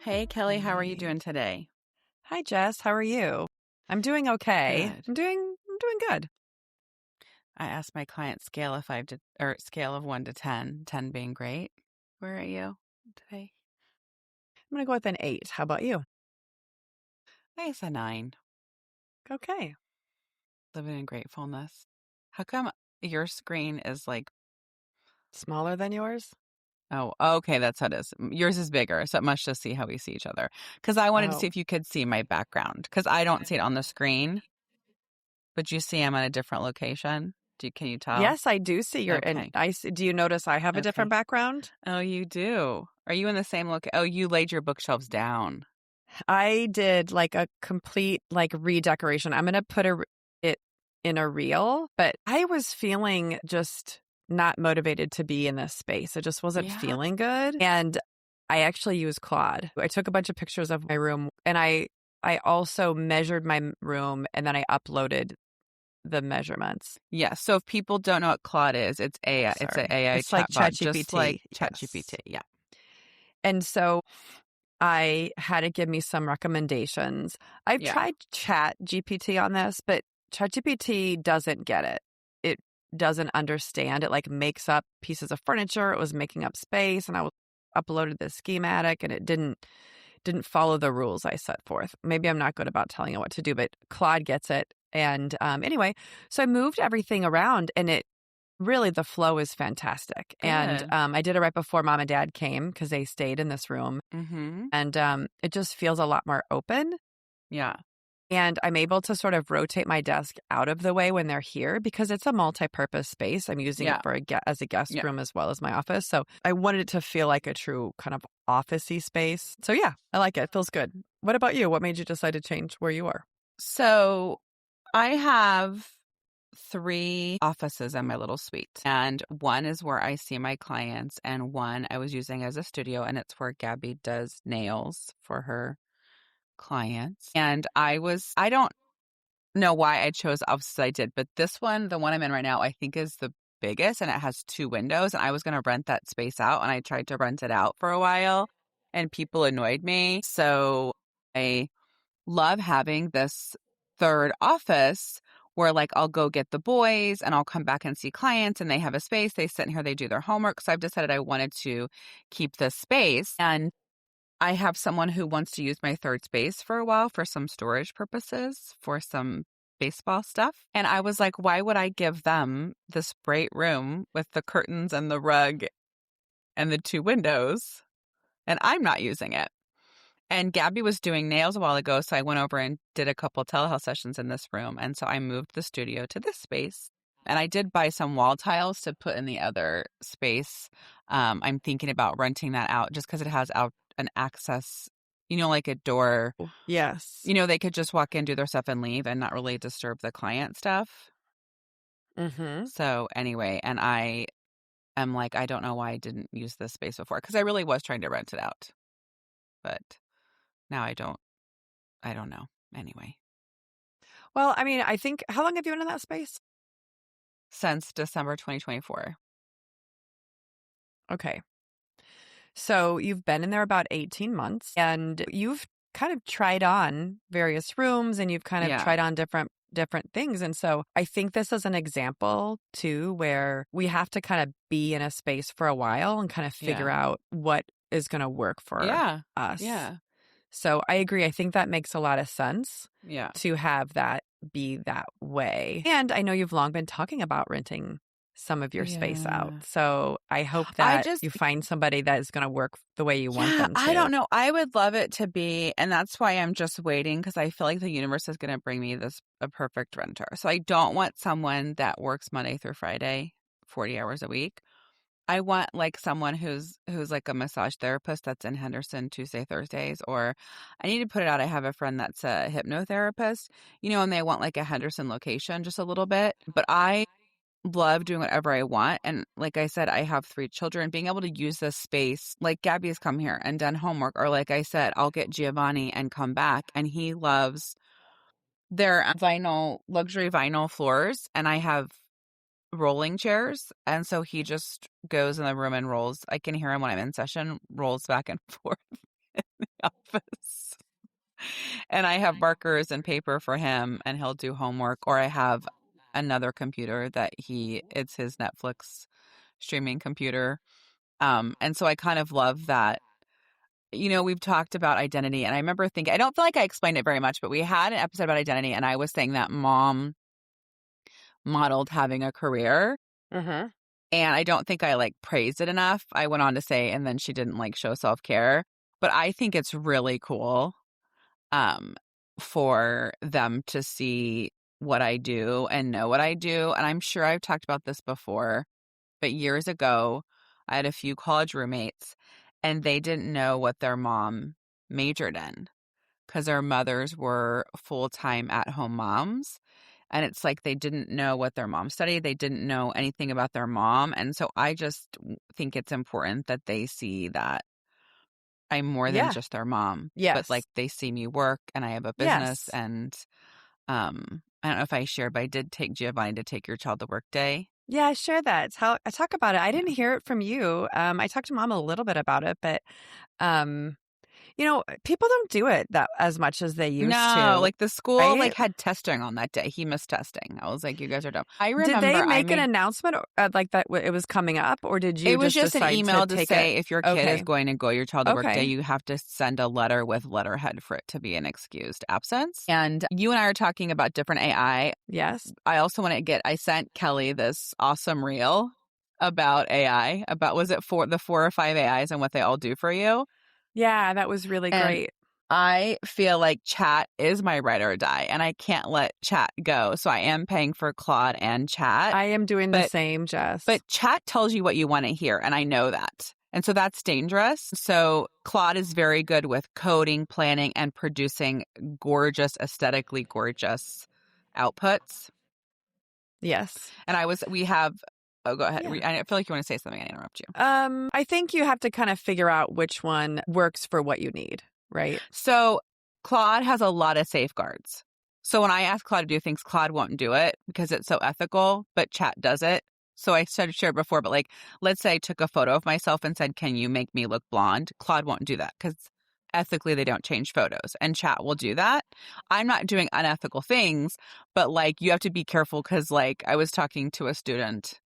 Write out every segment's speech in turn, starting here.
Hey, Kelly, how are you doing today? Hi, Jess. How are you? I'm doing okay. Good. I'm doing good. I asked my client scale of 1 to 10, 10 being great. Where are you today? I'm going to go with an 8. How about you? I guess a 9. Okay. Living in gratefulness. How come your screen is like, Smaller than yours? oh, okay, that's how it is. Yours is bigger, so it must just see how we see each other. Because I wanted to see Oh. if you could see my background, because I don't see it on the screen, but you see I'm at a different location. Can you tell? Yes, I do see your and Okay. do you notice I have a different Okay. background? Oh, you do. Are you in the same Oh, you laid your bookshelves down. I did like a complete like redecoration. I'm going to put it in a reel, but I was feeling just not motivated to be in this space. It just wasn't Yeah. feeling good. And I actually used Claude. I took a bunch of pictures of my room and I also measured my room and then I uploaded the measurements. Yeah. So if people don't know what Claude is, it's AI. It's an Sorry. AI It's like chatbot, just like ChatGPT. ChatGPT. Yes. Yeah. And so I had it give me some recommendations. I've Yeah. tried ChatGPT on this, but ChatGPT doesn't get it. It doesn't understand. It like makes up pieces of furniture. It was making up space, and I uploaded the schematic, and it didn't follow the rules I set forth. Maybe I'm not good about telling it what to do, but Claude gets it. And anyway, so I moved everything around, and it really the flow is fantastic. And Good. I did it right before mom and dad came because they stayed in this room. Mm-hmm. And it just feels a lot more open. Yeah. And I'm able to sort of rotate my desk out of the way when they're here because it's a multi-purpose space. I'm using it Yeah. for as a guest Yeah. room as well as my office. So I wanted it to feel like a true kind of office-y space. So yeah, I like it. It feels good. What about you? What made you decide to change where you are? So I have 3 offices in my little suite, and one is where I see my clients, and one I was using as a studio, and it's where Gabby does nails for her clients. And I don't know why I chose the offices I did, but this one, the one I'm in right now, I think is the biggest, and it has 2 windows, and I was going to rent that space out, and I tried to rent it out for a while, and people annoyed me. So I love having this third office where like I'll go get the boys and I'll come back and see clients and they have a space. They sit in here, they do their homework. So I've decided I wanted to keep this space. And I have someone who wants to use my third space for a while for some storage purposes, for some baseball stuff. And I was like, why would I give them this great room with the curtains and the rug and the 2 windows and I'm not using it? And Gabby was doing nails a while ago, so I went over and did a couple telehealth sessions in this room. And so I moved the studio to this space. And I did buy some wall tiles to put in the other space. I'm thinking about renting that out just because it has out an access, like a door. Yes. They could just walk in, do their stuff, and leave and not really disturb the client stuff. Mm-hmm. So anyway, and I am like, I don't know why I didn't use this space before because I really was trying to rent it out. But now I don't know. Anyway. Well, I mean, I think, how long have you been in that space? Since December 2024. Okay. So you've been in there about 18 months and you've kind of tried on various rooms and you've kind of Yeah. tried on different things. And so I think this is an example too, where we have to kind of be in a space for a while and kind of figure Yeah. out what is going to work for Yeah. us. Yeah. So I agree. I think that makes a lot of sense Yeah. to have that be that way. And I know you've long been talking about renting some of your space out. Yeah. So I hope I that just, you find somebody that is going to work the way you want yeah, them I to. don't know. I would love it to be, and that's why I'm just waiting because I feel like the universe is going to bring me a perfect renter. So I don't want someone that works Monday through Friday, 40 hours a week. I want like someone who's like a massage therapist that's in Henderson Tuesday, Thursdays, or I need to put it out. I have a friend that's a hypnotherapist, and they want like a Henderson location just a little bit. But I love doing whatever I want. And like I said, I have 3 children. Being able to use this space, like Gabby has come here and done homework, or like I said, I'll get Giovanni and come back. And he loves their luxury vinyl floors. And I have rolling chairs. And so he just goes in the room and rolls. I can hear him when I'm in session, rolls back and forth. office. And I have markers and paper for him, and he'll do homework. Or I have another computer that it's his Netflix streaming computer. And so I kind of love that. We've talked about identity, and I remember thinking, I don't feel like I explained it very much, but we had an episode about identity, and I was saying that mom modeled having a career. Mm-hmm. And I don't think I praised it enough. I went on to say, and then she didn't show self-care. But I think it's really cool for them to see what I do and know what I do. And I'm sure I've talked about this before, but years ago, I had a few college roommates, and they didn't know what their mom majored in because their mothers were full-time at-home moms. And it's like they didn't know what their mom studied. They didn't know anything about their mom. And so I just think it's important that they see that I'm more than Yeah. just their mom. Yes. But they see me work, and I have a business. Yes. And I don't know if I shared, but I did take Giovanni to take your child to work day. Yeah, I share that. It's how I talk about it. I didn't hear it from you. I talked to mom a little bit about it, but people don't do it that as much as they used No, to. the school right? had testing on that day. He missed testing. I was like, you guys are dumb. I Did remember they make an announcement that it was coming up, or did you it was just an decide email to take say it? if your kid is going to go your child to work day, Okay. you have to send a letter with letterhead for it to be an excused absence. And you and I are talking about different AI. Yes. I also want to I sent Kelly this awesome reel about AI, was it the 4 or 5 AIs and what they all do for you? Yeah, that was really And great. I feel like Chat is my ride or die, and I can't let Chat go. So I am paying for Claude and Chat. I am doing the same, Jess. But Chat tells you what you want to hear, and I know that. And so that's dangerous. So Claude is very good with coding, planning, and producing gorgeous, aesthetically gorgeous outputs. Yes. And oh, go ahead. Yeah. I feel like you want to say something. I interrupt you. I think you have to kind of figure out which one works for what you need, right? So Claude has a lot of safeguards. So when I ask Claude to do things, Claude won't do it because it's so ethical, but Chat does it. So I shared before, but let's say I took a photo of myself and said, can you make me look blonde? Claude won't do that because ethically they don't change photos, and Chat will do that. I'm not doing unethical things, but you have to be careful because I was talking to a student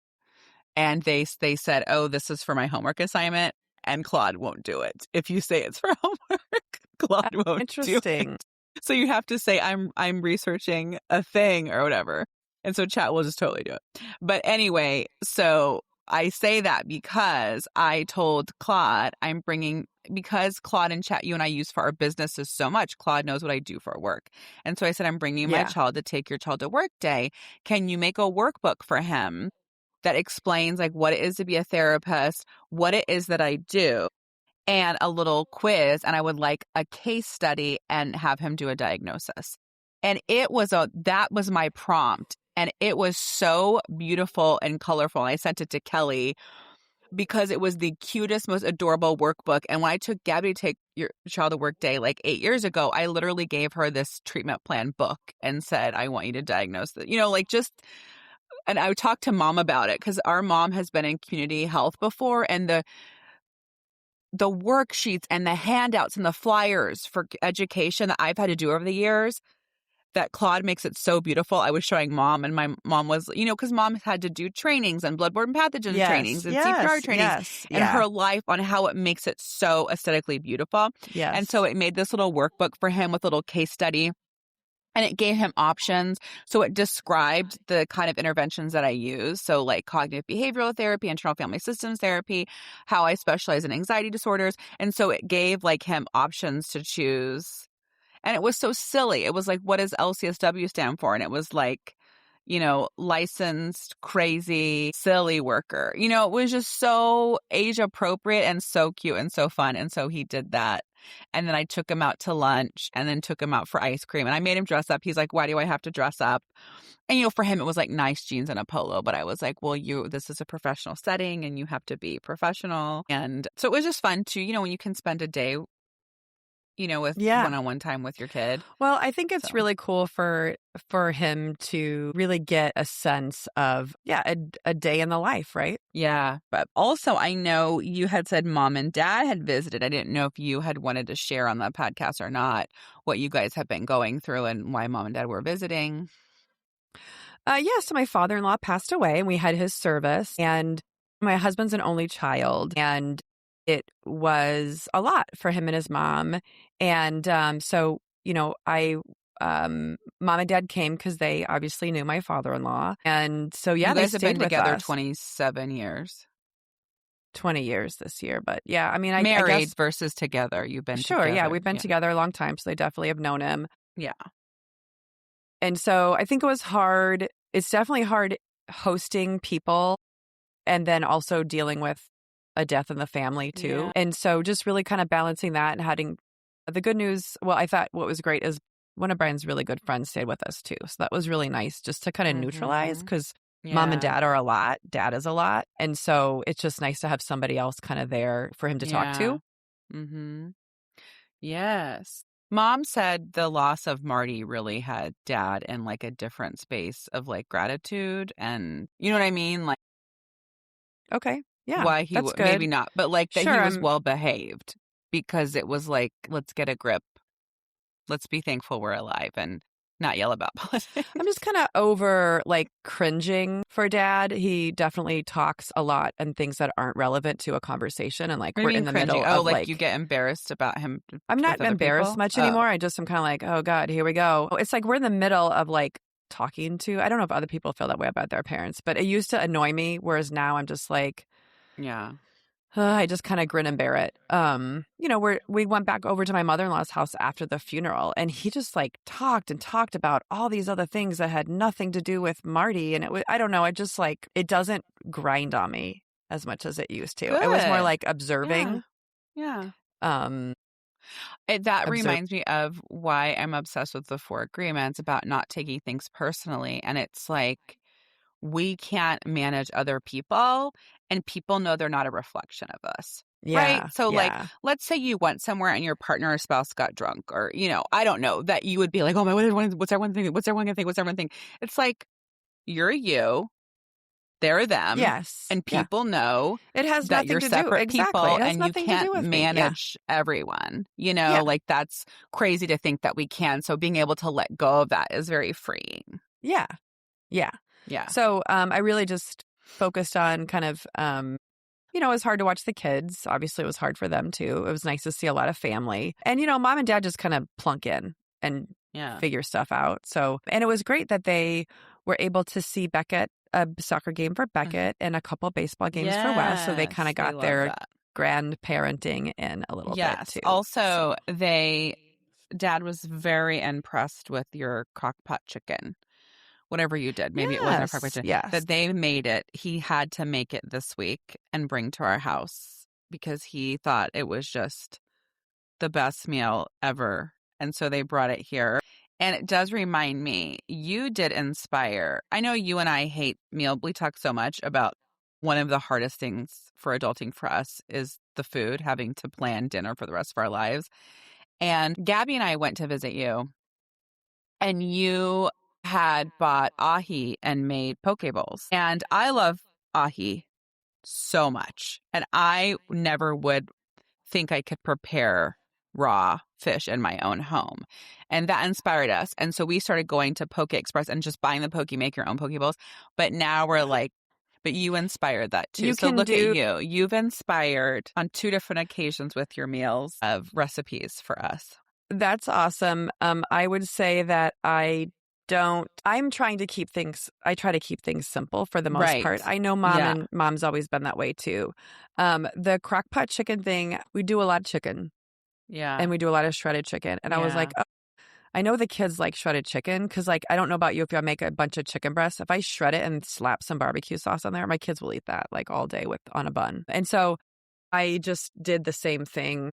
and they said, oh, this is for my homework assignment, and Claude won't do it. If you say it's for homework, Claude won't do it. So you have to say, I'm researching a thing or whatever. And so Chat will just totally do it. But anyway, so I say that because I told Claude because Claude and Chat you and I use for our businesses so much, Claude knows what I do for work. And so I said, I'm bringing my child to take your child to work day. Can you make a workbook for him that explains what it is to be a therapist, what it is that I do, and a little quiz, and I would like a case study and have him do a diagnosis. And that was my prompt. And it was so beautiful and colorful. I sent it to Kelly because it was the cutest, most adorable workbook. And when I took Gabby to take your child to work day 8 years ago, I literally gave her this treatment plan book and said, I want you to diagnose it. And I would talk to mom about it because our mom has been in community health before, and the worksheets and the handouts and the flyers for education that I've had to do over the years, that Claude makes it so beautiful. I was showing mom, and my mom was, because mom had to do trainings and bloodborne pathogens trainings and CPR trainings and her life on how it makes it so aesthetically beautiful. Yes. And so it made this little workbook for him with a little case study. And it gave him options. So it described the kind of interventions that I use. So cognitive behavioral therapy, internal family systems therapy, how I specialize in anxiety disorders. And so it gave him options to choose. And it was so silly. It was what does LCSW stand for? And it was licensed, crazy, silly worker. It was just so age appropriate and so cute and so fun. And so he did that. And then I took him out to lunch and then took him out for ice cream. And I made him dress up. He's like, why do I have to dress up? And, for him, it was nice jeans and a polo. But I was like, well, this is a professional setting and you have to be professional. And so it was just fun to, when you can spend a day with Yeah. one-on-one time with your kid. Well, I think it's So. really cool for him to really get a sense of, a day in the life, right? Yeah. But also, I know you had said mom and dad had visited. I didn't know if you had wanted to share on the podcast or not what you guys have been going through and why mom and dad were visiting. So my father-in-law passed away and we had his service, and my husband's an only child, and it was a lot for him and his mom. And so, mom and dad came because they obviously knew my father-in-law. And so, You they guys have stayed been with together us 27 years. 20 years this year. But yeah, I mean, I Married guess. versus together. You've been Sure. together. Yeah. We've been together a long time. So they definitely have known him. Yeah. And so I think it was hard. It's definitely hard hosting people and then also dealing with a death in the family too. Yeah. And so just really kind of balancing that and having the good news. Well, I thought what was great is one of Brian's really good friends stayed with us too. So that was really nice just to kind of neutralize, because mom and dad are a lot. Dad is a lot. And so it's just nice to have somebody else kind of there for him to talk to. Mm-hmm. Yes. Mom said the loss of Marty really had dad in like a different space of like gratitude, and you know what I mean? Like, Okay. Yeah. why he That's good. maybe not, but like that Sure, he was well behaved, because it was like, let's get a grip. Let's be thankful we're alive and not yell about politics. I'm just kind of over like cringing for dad. He definitely talks a lot and things that aren't relevant to a conversation. And like, we're in the middle of like, you get embarrassed about him. I'm not embarrassed much anymore. I just am kind of like, oh God, here we go. It's like we're in the middle of like talking to, I don't know if other people feel that way about their parents, but it used to annoy me. Whereas now I'm just like, Yeah. I just kind of grin and bear it. We went back over to my mother-in-law's house after the funeral, and he just like talked about all these other things that had nothing to do with Marty. And I don't know, I just like, it doesn't grind on me as much as it used to. Good. It was more like observing. Yeah. That reminds me of why I'm obsessed with the 4 agreements about not taking things personally. And it's like, we can't manage other people, and people know they're not a reflection of us. Yeah, right? So like, let's say you went somewhere and your partner or spouse got drunk, or, I don't know, that you would be like, oh my, what's everyone thinking? What's everyone going to think? What's everyone think? It's like, you're you, they're them. Yes. And people know it has that nothing you're to separate do. people, Exactly. and you can't manage everyone. Like, that's crazy to think that we can. So being able to let go of that is very freeing. Yeah. Yeah. Yeah. So I really just focused on kind of, it was hard to watch the kids. Obviously, it was hard for them too. It was nice to see a lot of family. And, mom and dad just kind of plunk in and figure stuff out. So, and it was great that they were able to see Beckett, a soccer game for Beckett and a couple baseball games for Wes. So they kind of got their grandparenting in a little bit too. Also, dad was very impressed with your crockpot chicken. Whatever you did, maybe it wasn't a crockpot chicken. Yes. That they made it. He had to make it this week and bring to our house because he thought it was just the best meal ever. And so they brought it here. And it does remind me, you did inspire. I know you and I hate meal. We talk so much about one of the hardest things for adulting for us is the food, having to plan dinner for the rest of our lives. And Gabby and I went to visit you, and you had bought ahi and made poke bowls. And I love ahi so much. And I never would think I could prepare raw fish in my own home. And that inspired us. And so we started going to Poke Express and just buying the poke, make your own poke bowls. But now we're like, but you inspired that too. So look at you. You've inspired on 2 different occasions with your meals of recipes for us. That's awesome. I would say that I'm trying to keep things, I try to keep things simple for the most part. I know mom's always been that way too. The crockpot chicken thing, we do a lot of chicken. Yeah. And we do a lot of shredded chicken. And I was like, oh, I know the kids like shredded chicken because, like, I don't know about you, if I make a bunch of chicken breasts, if I shred it and slap some barbecue sauce on there, my kids will eat that like all day on a bun. And so I just did the same thing.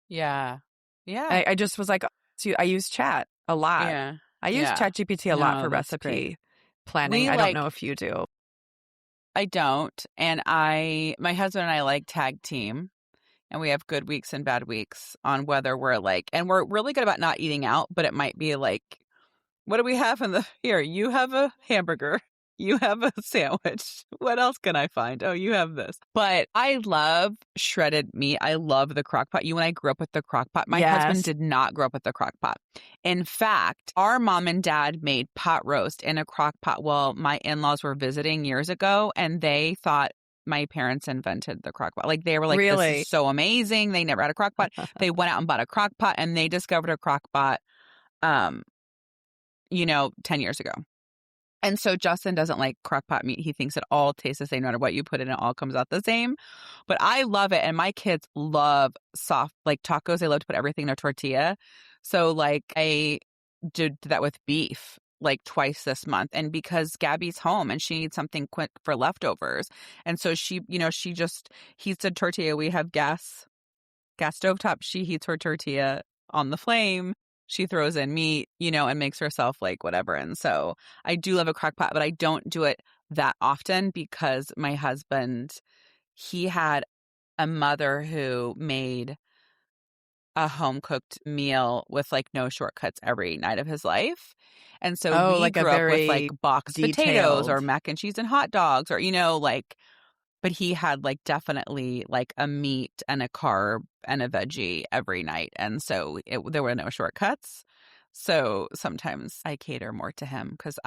Yeah. Yeah. I just was like, I use chat a lot. Yeah. I use ChatGPT a lot for recipe planning. I don't know if you do. I don't. And my husband and I like tag team. And we have good weeks and bad weeks on whether we're like, and we're really good about not eating out, but it might be like, what do we have in the, here, you have a hamburger. You have a sandwich. What else can I find? Oh, you have this. But I love shredded meat. I love the crock pot. You and I grew up with the crock pot. My husband Yes. did not grow up with the crock pot. In fact, our mom and dad made pot roast in a crock pot while my in-laws were visiting years ago, and they thought my parents invented the crock pot. Like, they were like, this Really? is so amazing. They never had a crock pot. They went out and bought a crock pot, and they discovered a crock pot, 10 years ago. And so Justin doesn't like crock pot meat. He thinks it all tastes the same no matter what you put in. It all comes out the same. But I love it. And my kids love soft, like tacos. They love to put everything in a tortilla. So like I did that with beef like twice this month. And because Gabby's home and she needs something quick for leftovers. And so she just heats a tortilla. We have gas stovetop. She heats her tortilla on the flame. She throws in meat, and makes herself like whatever. And so I do love a crock pot, but I don't do it that often because my husband, he had a mother who made a home cooked meal with like no shortcuts every night of his life. And so we like a grew up with like very boxed potatoes or detailed. mac and cheese and hot dogs or, but he had like definitely like a meat and a carb and a veggie every night. And so there were no shortcuts. So sometimes I cater more to him because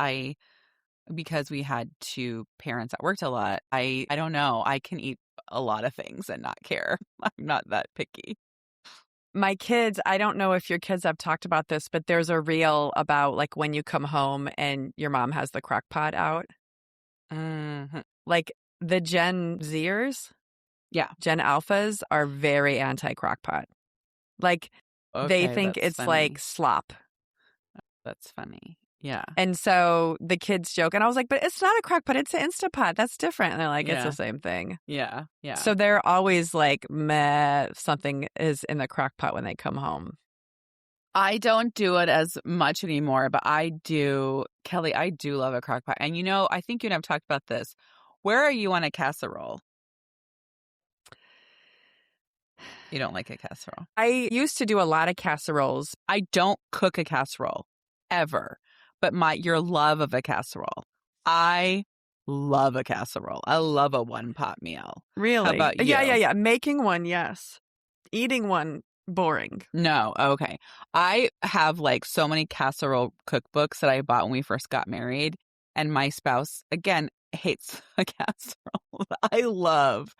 we had two parents that worked a lot. I don't know. I can eat a lot of things and not care. I'm not that picky. My kids, I don't know if your kids have talked about this, but there's a reel about like when you come home and your mom has the crock pot out. Mm-hmm. Like the Gen Zers, Gen Alphas are very anti-crock pot. Like they think it's funny. like slop. That's funny. Yeah. And so the kids joke, and I was like, but it's not a crock pot, it's an Instapot. That's different. And they're like, it's the same thing. Yeah. Yeah. So they're always like, meh, something is in the crock pot when they come home. I don't do it as much anymore, but I do. Kelly, I do love a crock pot. And I think you and I have talked about this. Where are you on a casserole? You don't like a casserole. I used to do a lot of casseroles. I don't cook a casserole ever, but your love of a casserole. I love a casserole. I love a one pot meal. Really? How about you? Yeah. Making one, yes. Eating one, boring. No. Okay. I have like so many casserole cookbooks that I bought when we first got married. And my spouse, again, hates a casserole. I love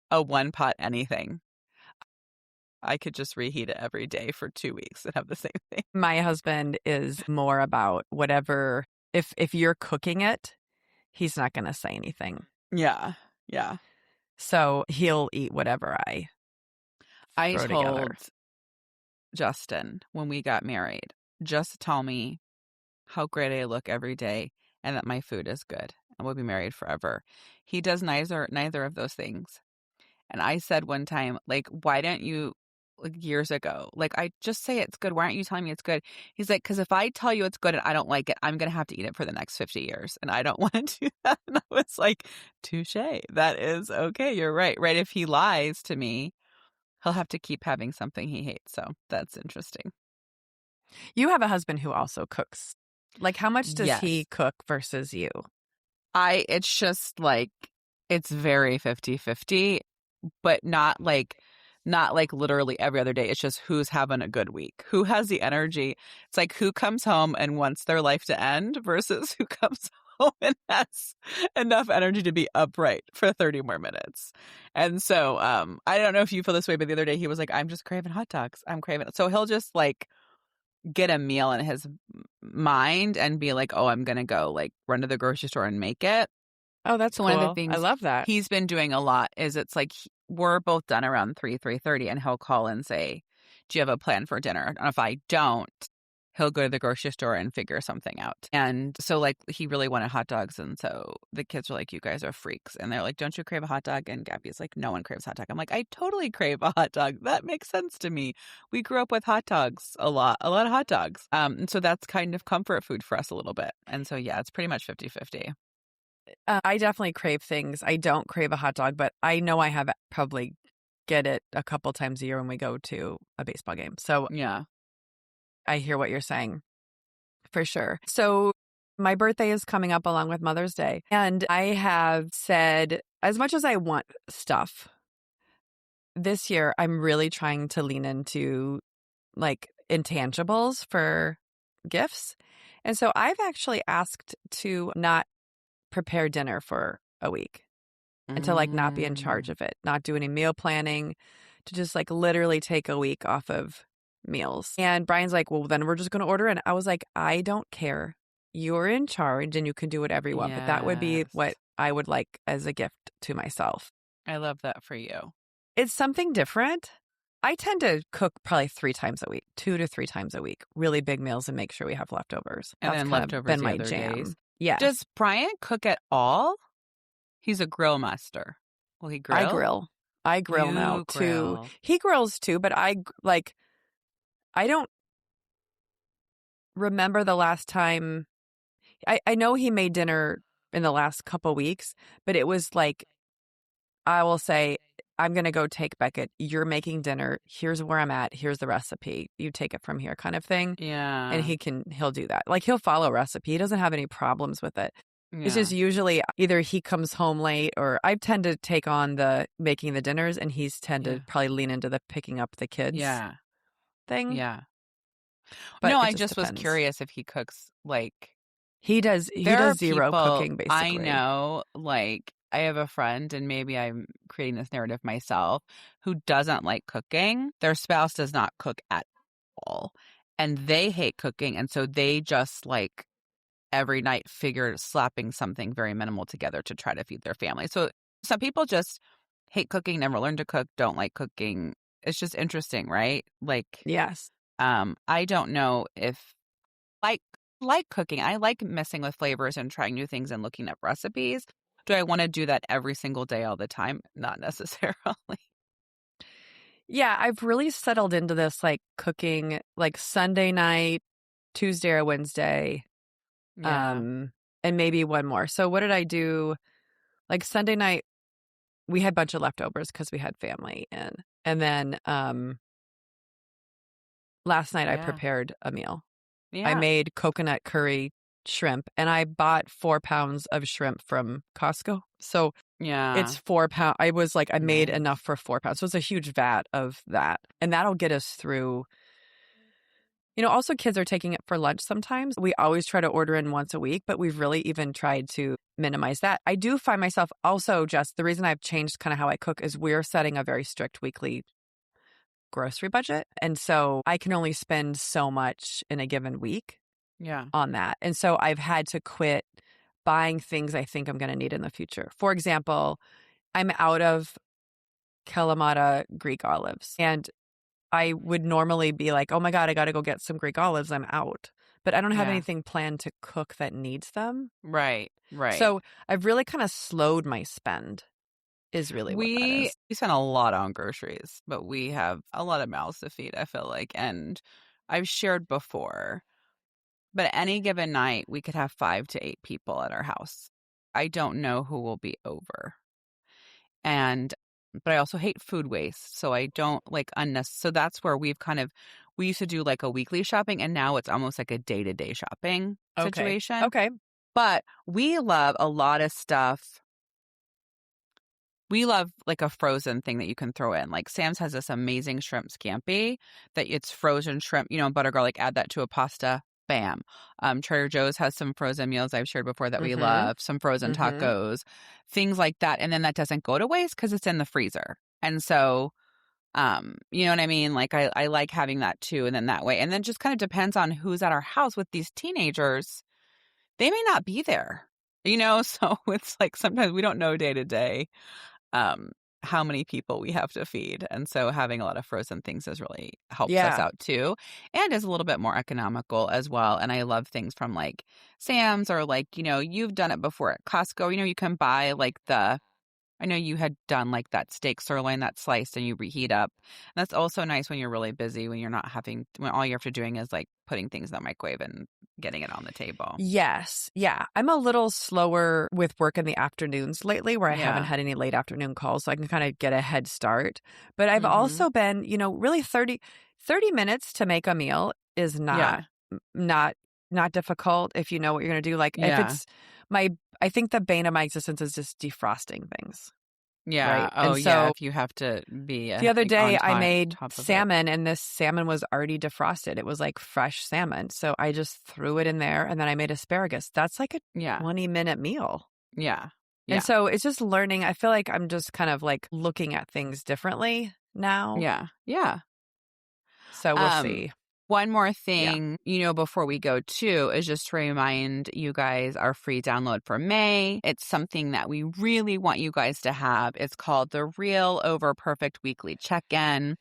a one pot anything. I could just reheat it every day for 2 weeks and have the same thing. My husband is more about whatever. If you're cooking it, he's not going to say anything. Yeah. Yeah. So he'll eat whatever I throw told together. Justin when we got married, just tell me how great I look every day and that my food is good and we'll be married forever. He does neither of those things. And I said one time, like, why don't you, like years ago, like, I just say it's good. Why aren't you telling me it's good? He's like, because if I tell you it's good and I don't like it, I'm going to have to eat it for the next 50 years. And I don't want to do that. And I was like, touche. That is okay. You're right. Right. If he lies to me, he'll have to keep having something he hates. So that's interesting. You have a husband who also cooks. Like, how much does Yes. he cook versus you? It's just like, it's very 50-50, but not like literally every other day. It's just who's having a good week, who has the energy. It's like who comes home and wants their life to end versus who comes home and has enough energy to be upright for 30 more minutes. And so I don't know if you feel this way, but the other day he was like, I'm just craving hot dogs. I'm craving it. So he'll just like get a meal in his mind and be like, oh, I'm going to go like run to the grocery store and make it. Oh, that's So cool. one of the things I love that. he's been doing a lot is it's like we're both done around 3:30 and he'll call and say, do you have a plan for dinner? And if I don't, he'll go to the grocery store and figure something out. And so like he really wanted hot dogs. And so the kids were like, you guys are freaks. And they're like, don't you crave a hot dog? And Gabby's like, no one craves hot dog. I'm like, I totally crave a hot dog. That makes sense to me. We grew up with hot dogs a lot of hot dogs. And so that's kind of comfort food for us a little bit. And so, yeah, it's pretty much 50-50. I definitely crave things. I don't crave a hot dog, but I know I have probably get it a couple times a year when we go to a baseball game. So Yeah. I hear what you're saying for sure. So my birthday is coming up along with Mother's Day. And I have said, as much as I want stuff, this year I'm really trying to lean into like intangibles for gifts. And so I've actually asked to not prepare dinner for a week and to like not be in charge of it, not do any meal planning, to just like literally take a week off of meals. And Brian's like, well, then we're just going to order in. I was like, I don't care. You're in charge and you can do whatever you want. But that would be Yes. what I would like as a gift to myself. I love that for you. It's something different. I tend to cook probably 3 times a week, 2 to 3 times a week, really big meals and make sure we have leftovers. And That's then kind of leftovers been the my other jam. days. Yeah. Does Brian cook at all? He's a grill master. Will he grill? I grill now You too. grill. He grills too, but I don't remember the last time. I know he made dinner in the last couple weeks, but it was like, I will say, I'm going to go take Beckett. You're making dinner. Here's where I'm at. Here's the recipe. You take it from here kind of thing. Yeah. And he'll do that. Like he'll follow a recipe. He doesn't have any problems with it. Yeah. It's just usually either he comes home late or I tend to take on the making the dinners and he's tend to probably lean into the picking up the kids thing. Yeah. But no, it I just was depends. curious if he cooks like He does zero cooking basically. I know, like I have a friend, and maybe I'm creating this narrative myself, who doesn't like cooking. Their spouse does not cook at all. And they hate cooking. And so they just like every night figure slapping something very minimal together to try to feed their family. So some people just hate cooking, never learn to cook, don't like cooking. It's just interesting, right? Like, Yes. I don't know if like cooking. I like messing with flavors and trying new things and looking up recipes. Do I want to do that every single day all the time? Not necessarily. Yeah, I've really settled into this like cooking like Sunday night, Tuesday or Wednesday. Yeah. And maybe one more. So what did I do? Like Sunday night, we had a bunch of leftovers because we had family in. And then last night I prepared a meal. Yeah. I made coconut curry shrimp and I bought 4 pounds of shrimp from Costco. So it's 4 pounds. I was like, I made enough for 4 pounds. So it's a huge vat of that. And that'll get us through. You know, also kids are taking it for lunch sometimes. We always try to order in once a week, but we've really even tried to minimize that. I do find myself also just, the reason I've changed kind of how I cook is we're setting a very strict weekly grocery budget. And so I can only spend so much in a given week on that. And so I've had to quit buying things I think I'm going to need in the future. For example, I'm out of Kalamata Greek olives and I would normally be like, oh my God, I got to go get some Greek olives. I'm out. But I don't have anything planned to cook that needs them. Right. So I've really kind of slowed my spend is really what that is. We spend a lot on groceries, but we have a lot of mouths to feed, I feel like. And I've shared before, but any given night, we could have 5 to 8 people at our house. I don't know who will be over. But I also hate food waste. So I don't like unnecessary. So that's where we used to do like a weekly shopping and now it's almost like a day-to-day shopping situation. Okay. But we love a lot of stuff. We love like a frozen thing that you can throw in. Like Sam's has this amazing shrimp scampi that it's frozen shrimp, butter garlic, add that to a pasta. Bam. Trader Joe's has some frozen meals I've shared before that we love, some frozen tacos, things like that. And then that doesn't go to waste because it's in the freezer. And so, you know what I mean? Like I like having that too. And then that way, and then just kind of depends on who's at our house with these teenagers. They may not be there, so it's like sometimes we don't know day to day how many people we have to feed. And so having a lot of frozen things really helps us out too. And is a little bit more economical as well. And I love things from like Sam's or like, you've done it before at Costco. You can buy like the I know you had done like that steak sirloin that's sliced and you reheat up. And that's also nice when you're really busy, when you're not having, when all you have to doing is like putting things in the microwave and getting it on the table. Yes. Yeah. I'm a little slower with work in the afternoons lately where I haven't Yeah. had any late afternoon calls, so I can kind of get a head start. But I've Mm-hmm. also been, really 30 minutes to make a meal is Yeah. not difficult if you know what you're going to do. Like if Yeah. it's I think the bane of my existence is just defrosting things. Yeah. Right. Oh, And yeah. so If you have to be the other day on I made top of it. salmon and this salmon was already defrosted. It was like fresh salmon. So I just threw it in there and then I made asparagus. That's like a Yeah. 20-minute meal. Yeah. And Yeah. so it's just learning. I feel like I'm just kind of like looking at things differently now. Yeah. Yeah. So we'll see. One more Yeah. thing, before we go too, is just to remind you guys our free download for May. It's something that we really want you guys to have. It's called the Real Over Perfect Weekly Check-In.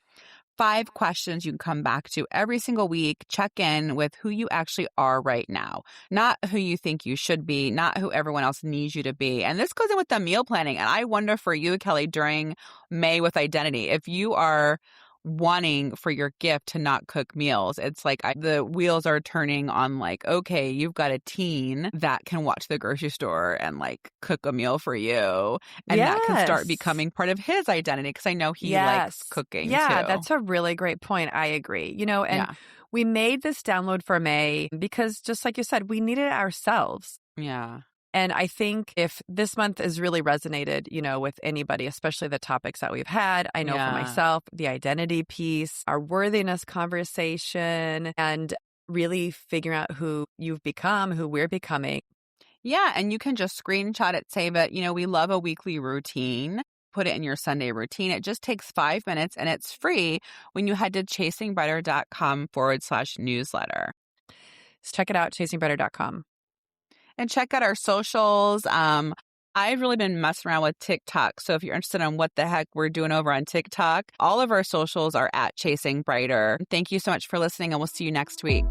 5 questions you can come back to every single week. Check in with who you actually are right now, not who you think you should be, not who everyone else needs you to be. And this goes in with the meal planning. And I wonder for you, Kelly, during May with Identity, if you are wanting for your gift to not cook meals, it's like the wheels are turning on like, okay, you've got a teen that can watch the grocery store and like cook a meal for you. And that can start Yes. becoming part of his identity because I know he likes cooking Yeah, too. that's a really great point. I agree. And we made this download for May because just like you said, we needed it ourselves. Yeah. And I think if this month has really resonated, with anybody, especially the topics that we've had, I know for myself, the identity piece, our worthiness conversation, and really figuring out who you've become, who we're becoming. Yeah. And you can just screenshot it, save it. We love a weekly routine. Put it in your Sunday routine. It just takes 5 minutes and it's free when you head to chasingbrighter.com/newsletter. Let's check it out, chasingbrighter.com. And check out our socials. I've really been messing around with TikTok. So if you're interested in what the heck we're doing over on TikTok, all of our socials are at Chasing Brighter. Thank you so much for listening, and we'll see you next week.